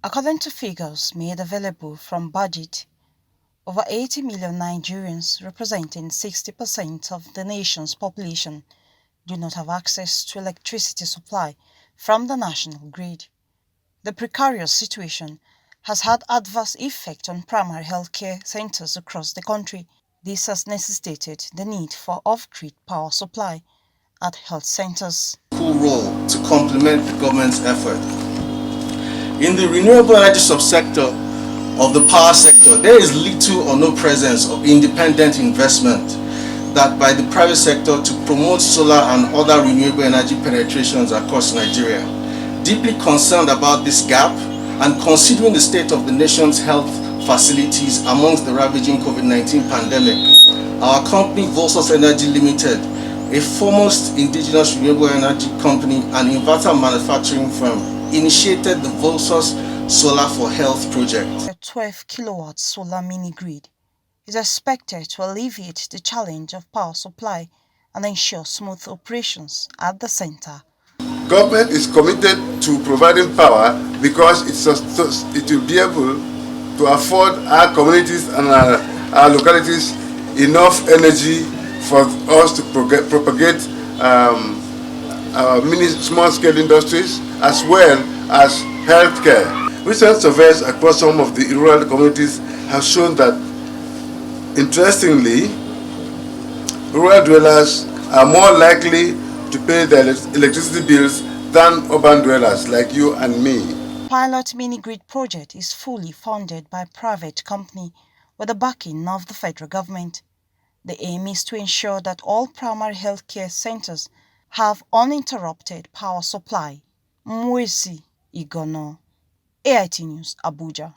According to figures made available from Budget, over 80 million Nigerians, representing 60% of the nation's population, do not have access to electricity supply from the national grid. The precarious situation has had adverse effect on primary healthcare centers across the country. This has necessitated the need for off-grid power supply at health centers. Full role to complement the government's effort. In the renewable energy subsector of the power sector, there is little or no presence of independent investment that by the private sector to promote solar and other renewable energy penetrations across Nigeria. Deeply concerned about this gap and considering the state of the nation's health facilities amongst the ravaging COVID-19 pandemic, our company Volsus Energy Limited, a foremost indigenous renewable energy company and inverter manufacturing firm, initiated the Volsus Solar for Health project. A 12 kilowatt solar mini grid is expected to alleviate the challenge of power supply and ensure smooth operations at the center. Government is committed to providing power because it will be able to afford our communities and our localities enough energy for us to propagate small-scale industries as well as healthcare. Recent surveys across some of the rural communities have shown that, interestingly, rural dwellers are more likely to pay their electricity bills than urban dwellers like you and me. Pilot mini-grid project is fully funded by private company with the backing of the federal government. The aim is to ensure that all primary healthcare centers have uninterrupted power supply. Mwesi Igono, AIT News, Abuja.